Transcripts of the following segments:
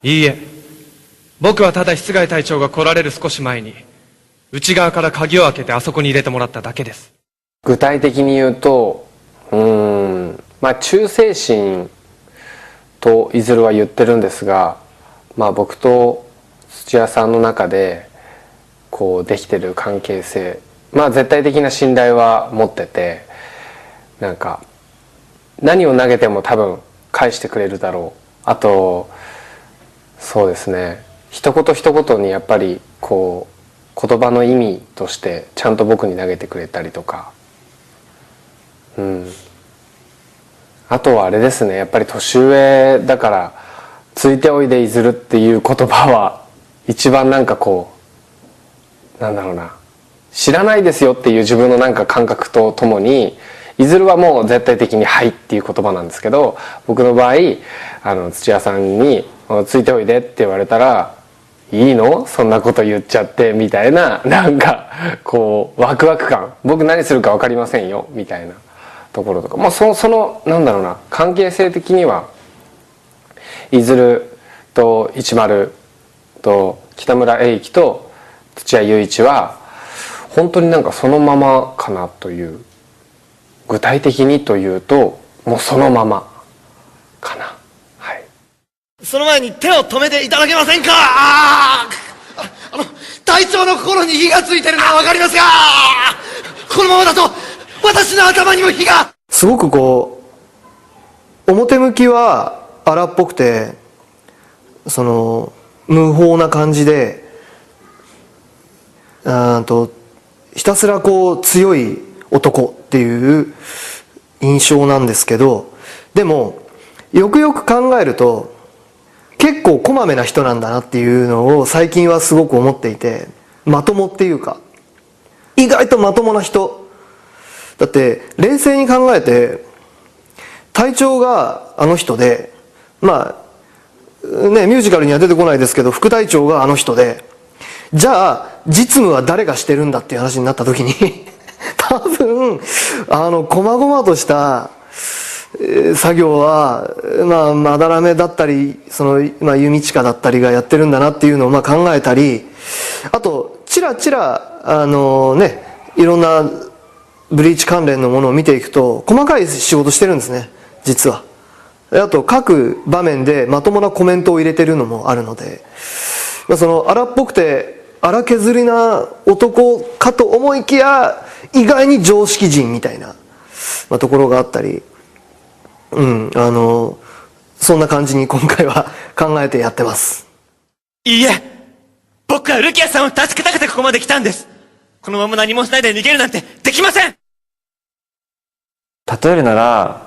いいえ、僕はただ室外隊長が来られる少し前に内側から鍵を開けてあそこに入れてもらっただけです。具体的に言うと忠誠心といずるは言ってるんですが、僕と土屋さんの中でこうできてる関係性、絶対的な信頼は持ってて、なんか何を投げても多分返してくれるだろう。あとそうですね、一言一言にやっぱりこう言葉の意味としてちゃんと僕に投げてくれたりとか、あとはあれですね、やっぱり年上だから「ついておいでいずる」っていう言葉は一番なんかこうなんだろうな、知らないですよっていう自分のなんか感覚とともに、いずるはもう絶対的に「はい」っていう言葉なんですけど、僕の場合土屋さんに「ついておいで」って言われたら「いいの？そんなこと言っちゃって」みたいな、なんかこうワクワク感、僕何するか分かりませんよみたいなところとか、そのなんだろうな、関係性的にはいずると一丸と北村英樹と土屋雄一は本当になんかそのままかなという、具体的にというともうそのままかな。はい。その前に手を止めていただけませんか。隊長の心に火がついてるのは分かりますが、このままだと私の頭にも火が。すごくこう表向きは荒っぽくてその無法な感じでひたすらこう強い男っていう印象なんですけど、でもよくよく考えると結構こまめな人なんだなっていうのを最近はすごく思っていて、まともっていうか意外とまともな人だって、冷静に考えて隊長があの人で、ミュージカルには出てこないですけど副隊長があの人で、じゃあ実務は誰がしてるんだっていう話になった時に多分細々とした作業はまだらめだったり弓近だったりがやってるんだなっていうのを考えたり、あとちらちらいろんなブリーチ関連のものを見ていくと細かい仕事してるんですね、実は。あと各場面でまともなコメントを入れてるのもあるので、その荒っぽくて荒削りな男かと思いきや意外に常識人みたいな、ところがあったり、そんな感じに今回は考えてやってます。いいえ、僕はルキアさんを助けたくてここまで来たんです。このまま何もしないで逃げるなんてできません。例えるなら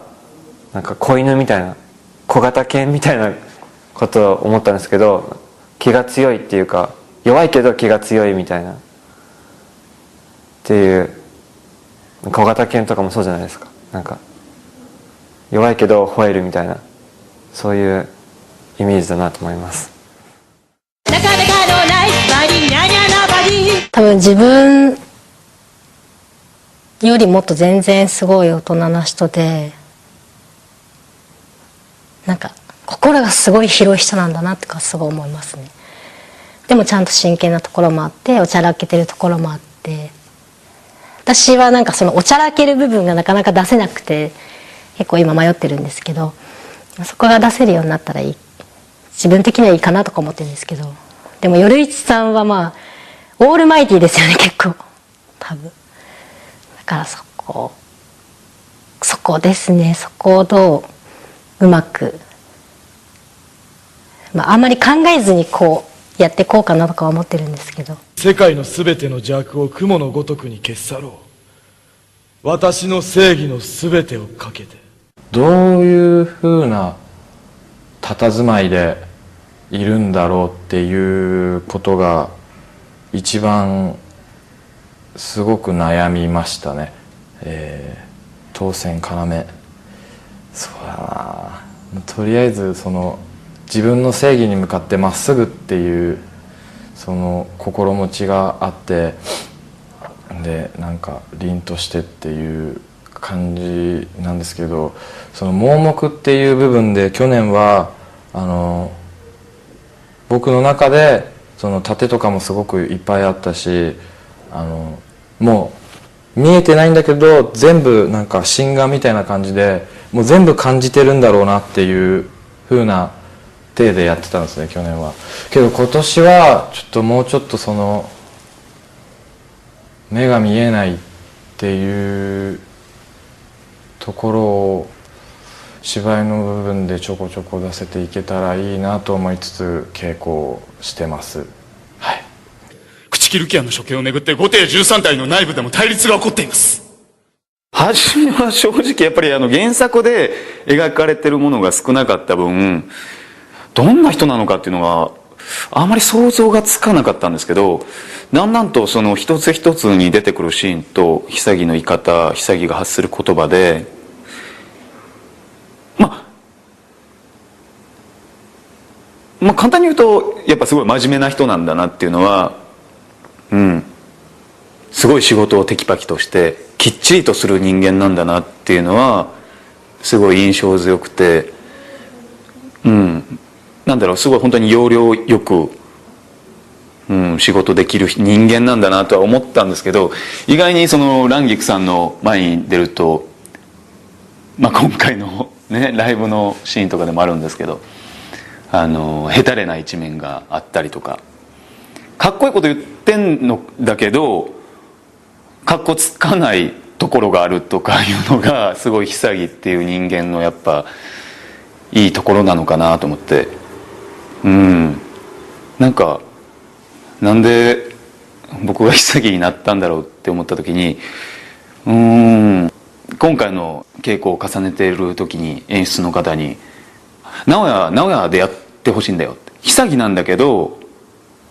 なんか子犬みたいな、小型犬みたいなことを思ったんですけど、気が強いっていうか弱いけど気が強いみたいなっていう、小型犬とかもそうじゃないですか。なんか弱いけど吠えるみたいな、そういうイメージだなと思います。多分自分よりもっと全然すごい大人な人で、なんか心がすごい広い人なんだなってかすごい思いますね。でもちゃんと真剣なところもあって、おちゃらけてるところもあって、私はなんかそのおちゃらける部分がなかなか出せなくて結構今迷ってるんですけど、そこが出せるようになったらいい、自分的にはいいかなとか思ってるんですけど、でも夜市さんはオールマイティーですよね、結構多分。だからそこですね。そこをどううまく、あんまり考えずにこうやっていこうかなとか思ってるんですけど。世界のすべての邪悪を雲のごとくに消し去ろう。私の正義のすべてをかけて。どういうふうな佇まいでいるんだろうっていうことが一番すごく悩みましたね。当選要。そうだな、とりあえずその自分の正義に向かってまっすぐっていうその心持ちがあって、でなんか凛としてっていう感じなんですけど、その盲目っていう部分で去年は僕の中でその盾とかもすごくいっぱいあったし、もう見えてないんだけど全部なんか心眼みたいな感じでもう全部感じてるんだろうなっていう風な体でやってたんですね、去年は。けど今年はちょっともうちょっとその目が見えないっていうところを芝居の部分でちょこちょこ出せていけたらいいなと思いつつ稽古をしてます。はい。朽木ルキアの処刑をめぐって後手13体の内部でも対立が起こっています。初めは正直やっぱり原作で描かれてるものが少なかった分、どんな人なのかっていうのがあまり想像がつかなかったんですけど、だんだんとその一つ一つに出てくるシーンと潔の言い方、潔が発する言葉で、まあ簡単に言うとやっぱすごい真面目な人なんだなっていうのは、すごい仕事をテキパキとしてきっちりとする人間なんだなっていうのはすごい印象強くて、なんだろう、すごい本当に要領よく、仕事できる人間なんだなとは思ったんですけど、意外にそのランギクさんの前に出ると、今回のねライブのシーンとかでもあるんですけど、へたれな一面があったりとか、かっこいいこと言ってんのだけどかっこつかないところがあるとかいうのがすごい潔っていう人間のやっぱいいところなのかなと思って、なんかなんで僕が潔になったんだろうって思った時に、今回の稽古を重ねている時に演出の方に「直哉でやってほしいんだよ」って、潔なんだけど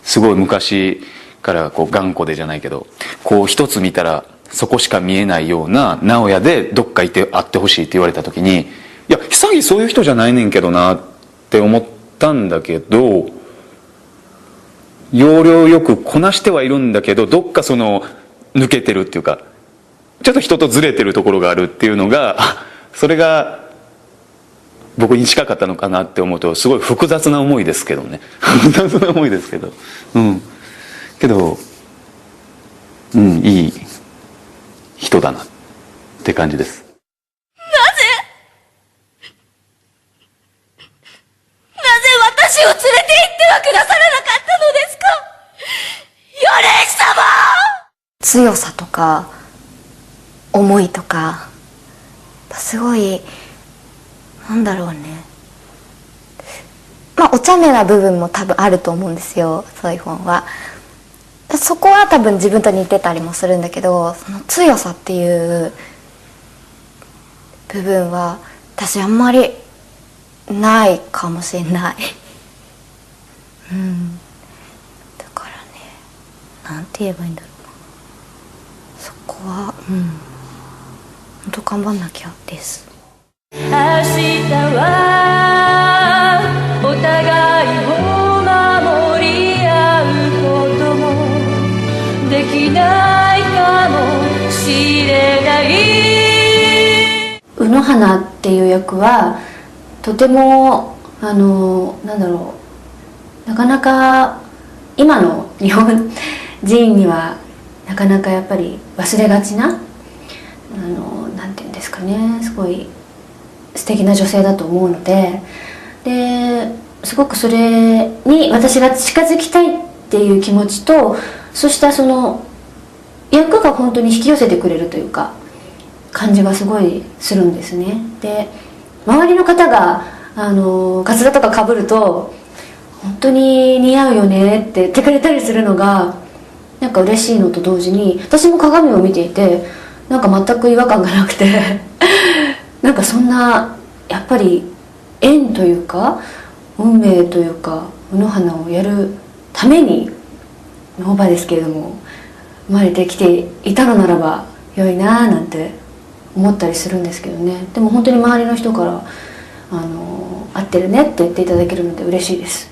すごい昔からこう頑固でじゃないけど、こう一つ見たらそこしか見えないような直哉でどっかいてあってほしいって言われた時に、いや潔そういう人じゃないねんけどなって思ったんだけど、要領よくこなしてはいるんだけどどっかその抜けてるっていうか、ちょっと人とずれてるところがあるっていうのが、それが僕に近かったのかなって思うとすごい複雑な思いですけどね複雑な思いですけど、けどいい人だなって感じです。なぜ私を連れて行ってはくださらなかったのですか、米石様。強さとか思いとかすごいなんだろうね、お茶目な部分も多分あると思うんですよ、そういう本は。そこは多分自分と似てたりもするんだけど、その強さっていう部分は私あんまりないかもしれないだからね、なんて言えばいいんだろうな、そこは本当頑張んなきゃです。明日はお互いを守り合うこともできないかもしれない。卯の花っていう役はとてもなんだろう、なかなか今の日本人にはなかなかやっぱり忘れがちななんていうんですかね、すごい素敵な女性だと思うので、すごくそれに私が近づきたいっていう気持ちと、そしてその役が本当に引き寄せてくれるというか感じがすごいするんですね。で周りの方がカツラとかかぶると本当に似合うよねって言ってくれたりするのがなんか嬉しいのと同時に、私も鏡を見ていてなんか全く違和感がなくてなんかそんなやっぱり縁というか運命というか卯の花をやるためにオーバーですけれども生まれてきていたのならば良いなぁなんて思ったりするんですけどね。でも本当に周りの人から合ってるねって言っていただけるので嬉しいです。